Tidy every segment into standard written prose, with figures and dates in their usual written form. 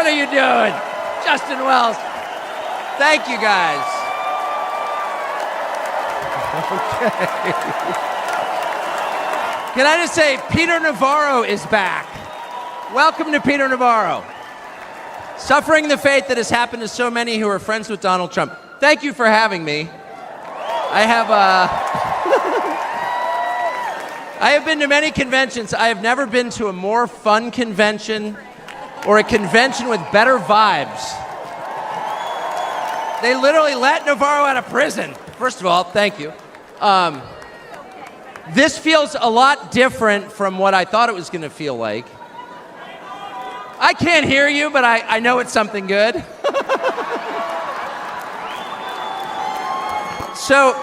What are you doing? Justin Wells. Thank you, guys. Okay. Can I just say, Peter Navarro is back. Welcome to Peter Navarro. Suffering the fate that has happened to so many who are friends with Donald Trump. Thank you for having me. I have been to many conventions. I have never been to a more fun convention or a convention with better vibes. They literally let Navarro out of prison. First of all, thank you. This feels a lot different from what I thought it was going to feel like. I can't hear you, but I know it's something good. So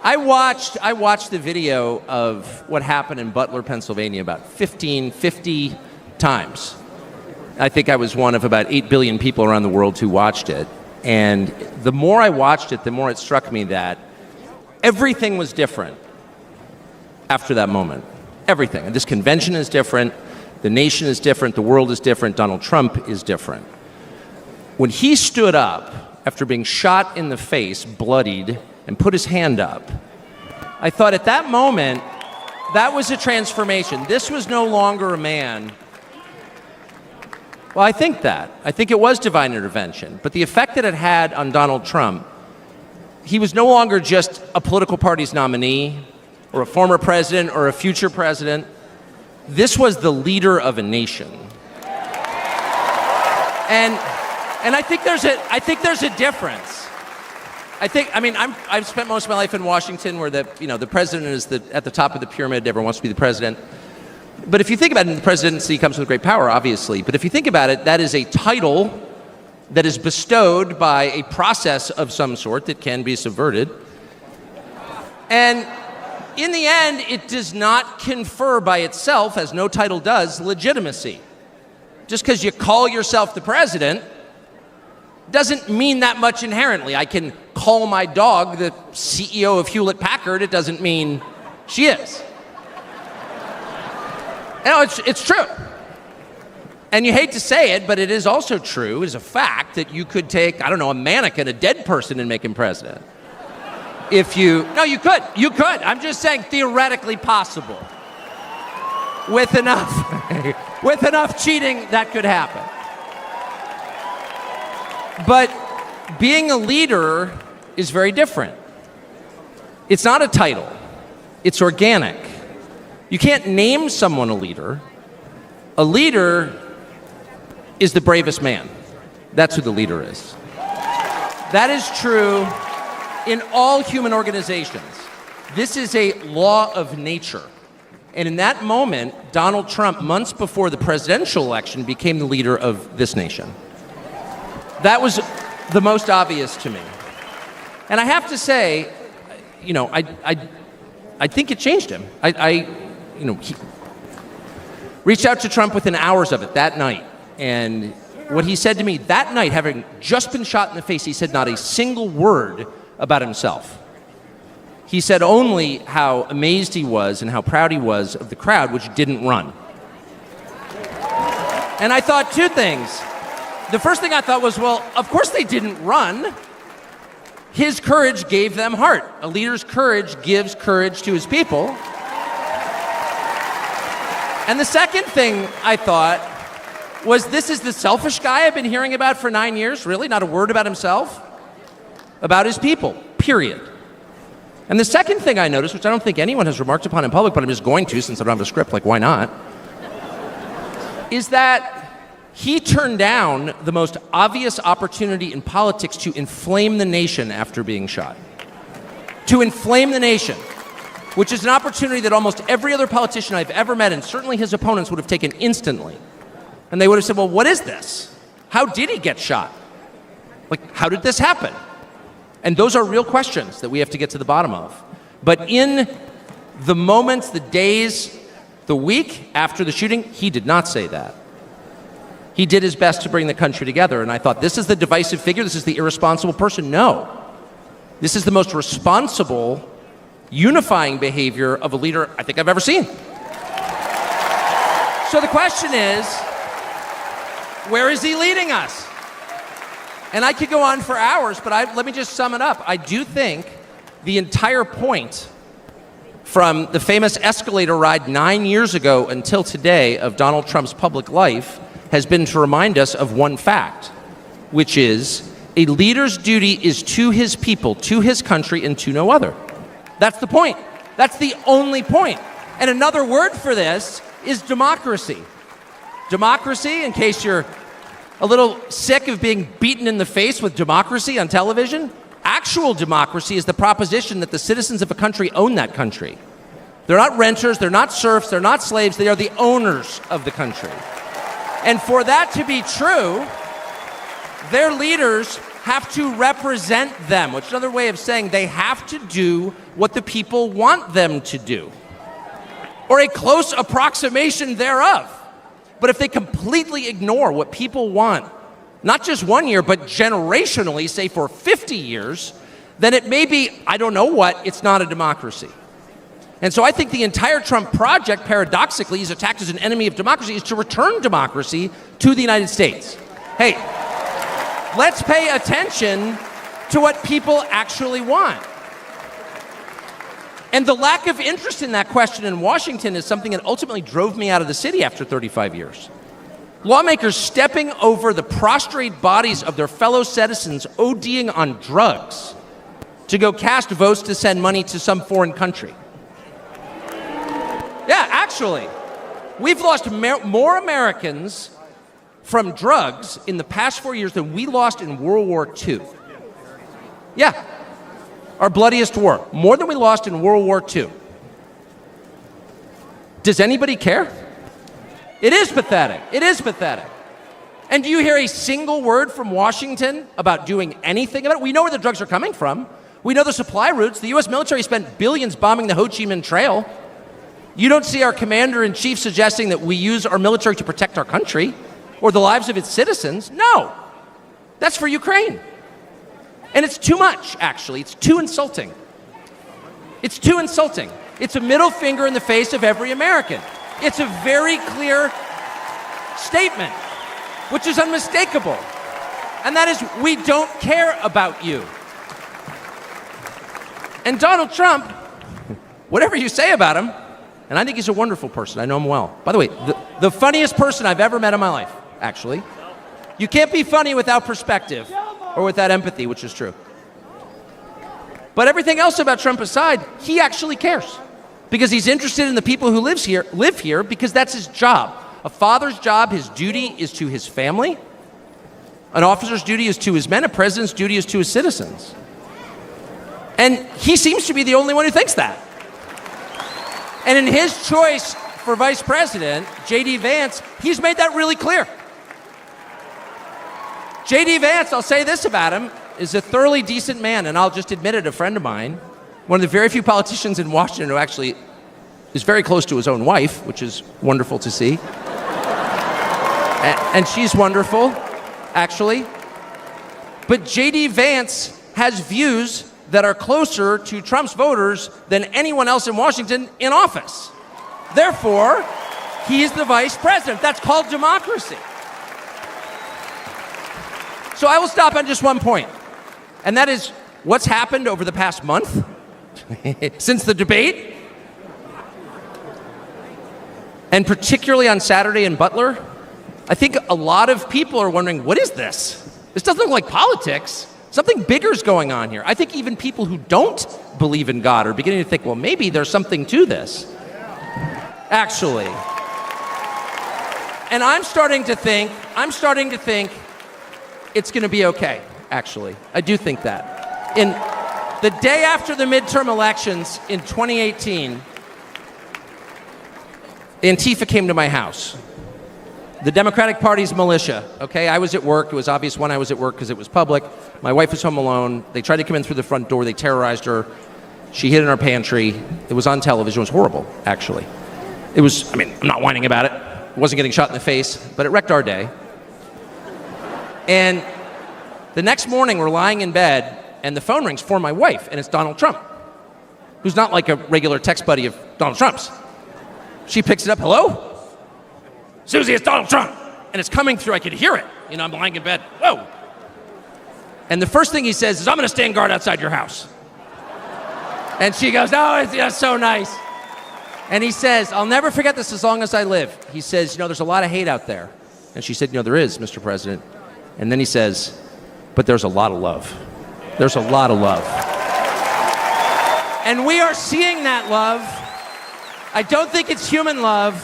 I watched the video of what happened in Butler, Pennsylvania about 50 times. I think I was one of about 8 billion people around the world who watched it. And the more I watched it, the more it struck me that everything was different after that moment. Everything. And this convention is different. The nation is different. The world is different. Donald Trump is different. When he stood up after being shot in the face, bloodied, and put his hand up, I thought at that moment, that was a transformation. This was no longer a man. Well, I think it was divine intervention. But the effect that it had on Donald Trump, he was no longer just a political party's nominee or a former president or a future president. This was the leader of a nation. And I think there's a difference. I've spent most of my life in Washington where the president is at the top of the pyramid, everyone wants to be the president. But if you think about it, the presidency comes with great power, obviously. But if you think about it, that is a title that is bestowed by a process of some sort that can be subverted. And in the end, it does not confer by itself, as no title does, legitimacy. Just because you call yourself the president doesn't mean that much inherently. I can call my dog the CEO of Hewlett-Packard. It doesn't mean she is. No, it's true. And you hate to say it, but it is also true, as a fact, that you could take, a mannequin, a dead person, and make him president. No, you could. I'm just saying theoretically possible. With enough cheating, that could happen. But being a leader is very different. It's not a title. It's organic. You can't name someone a leader. A leader is the bravest man. That's who the leader is. That is true in all human organizations. This is a law of nature. And in that moment, Donald Trump, months before the presidential election, became the leader of this nation. That was the most obvious to me. And I have to say, I think it changed him. He reached out to Trump within hours of it that night. And what he said to me that night, having just been shot in the face, he said not a single word about himself. He said only how amazed he was and how proud he was of the crowd, which didn't run. And I thought two things. The first thing I thought was, well, of course they didn't run. His courage gave them heart. A leader's courage gives courage to his people. And the second thing I thought was, this is the selfish guy I've been hearing about for 9 years? Really? Not a word about himself? About his people, period. And the second thing I noticed, which I don't think anyone has remarked upon in public, but I'm just going to since I don't have a script, why not? Is that he turned down the most obvious opportunity in politics to inflame the nation after being shot. To inflame the nation, which is an opportunity that almost every other politician I've ever met, and certainly his opponents, would have taken instantly. And they would have said, well, what is this? How did he get shot? How did this happen? And those are real questions that we have to get to the bottom of. But in the moments, the days, the week after the shooting, he did not say that. He did his best to bring the country together. And I thought, this is the divisive figure? This is the irresponsible person? No. This is the most responsible, unifying behavior of a leader I think I've ever seen. So the question is, Where is he leading us? And I could go on for hours, but let me just sum it up. I do think the entire point from the famous escalator ride 9 years ago until today of Donald Trump's public life has been to remind us of one fact, which is a leader's duty is to his people, to his country, and to no other. That's the point. That's the only point. And another word for this is democracy. Democracy, in case you're a little sick of being beaten in the face with democracy on television, actual democracy is the proposition that the citizens of a country own that country. They're not renters, they're not serfs, they're not slaves, they are the owners of the country. And for that to be true, their leaders have to represent them, which is another way of saying they have to do what the people want them to do, or a close approximation thereof. But if they completely ignore what people want, not just 1 year, but generationally, say for 50 years, then it may be, I don't know what, it's not a democracy. And so I think the entire Trump project, paradoxically, he's attacked as an enemy of democracy, is to return democracy to the United States. Hey, let's pay attention to what people actually want. And the lack of interest in that question in Washington is something that ultimately drove me out of the city after 35 years. Lawmakers stepping over the prostrate bodies of their fellow citizens ODing on drugs to go cast votes to send money to some foreign country. Yeah, actually, we've lost more Americans from drugs in the past 4 years than we lost in World War II. Yeah. Our bloodiest war, more than we lost in World War II. Does anybody care? It is pathetic. It is pathetic. And do you hear a single word from Washington about doing anything about it? We know where the drugs are coming from. We know the supply routes. The U.S. military spent billions bombing the Ho Chi Minh Trail. You don't see our commander-in-chief suggesting that we use our military to protect our country or the lives of its citizens. No. That's for Ukraine. And it's too much, actually. It's too insulting. It's too insulting. It's a middle finger in the face of every American. It's a very clear statement, which is unmistakable. And that is, we don't care about you. And Donald Trump, whatever you say about him, and I think he's a wonderful person. I know him well. By the way, the funniest person I've ever met in my life, actually. You can't be funny without perspective. Or without empathy, which is true. But everything else about Trump aside, he actually cares. Because he's interested in the people who live here, because that's his job. A father's job, his duty is to his family. An officer's duty is to his men. A president's duty is to his citizens. And he seems to be the only one who thinks that. And in his choice for vice president, J.D. Vance, he's made that really clear. J.D. Vance, I'll say this about him, is a thoroughly decent man, and I'll just admit it, a friend of mine, one of the very few politicians in Washington who actually is very close to his own wife, which is wonderful to see. And she's wonderful, actually. But J.D. Vance has views that are closer to Trump's voters than anyone else in Washington in office. Therefore, he's the vice president. That's called democracy. So I will stop on just one point, and that is what's happened over the past month since the debate, and particularly on Saturday in Butler. I think a lot of people are wondering, what is this? This doesn't look like politics. Something bigger is going on here. I think even people who don't believe in God are beginning to think, well, maybe there's something to this, actually. And I'm starting to think it's going to be okay, actually. I do think that. In the day after the midterm elections in 2018, Antifa came to my house. The Democratic Party's militia, okay? I was at work. It was obvious when I was at work because it was public. My wife was home alone. They tried to come in through the front door. They terrorized her. She hid in our pantry. It was on television. It was horrible, actually. It was, I'm not whining about it. It wasn't getting shot in the face, but it wrecked our day. And the next morning, we're lying in bed, and the phone rings for my wife, and it's Donald Trump, who's not like a regular text buddy of Donald Trump's. She picks it up. Hello? Susie, it's Donald Trump. and it's coming through. I could hear it. You know, I'm lying in bed. Whoa. And the first thing he says is, I'm going to stand guard outside your house. And she goes, oh, that's so nice. And he says, I'll never forget this as long as I live. He says, you know, there's a lot of hate out there. And she said, you know, there is, Mr. President. And then he says, but there's a lot of love. There's a lot of love. And we are seeing that love. I don't think it's human love.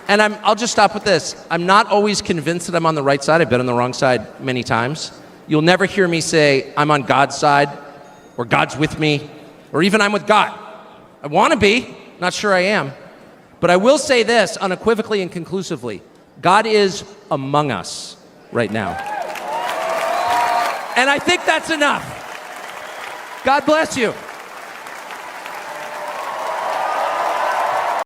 And I'll just stop with this. I'm not always convinced that I'm on the right side. I've been on the wrong side many times. You'll never hear me say, I'm on God's side, or God's with me, or even I'm with God. I want to be, not sure I am. But I will say this unequivocally and conclusively. God is among us right now. And I think that's enough. God bless you.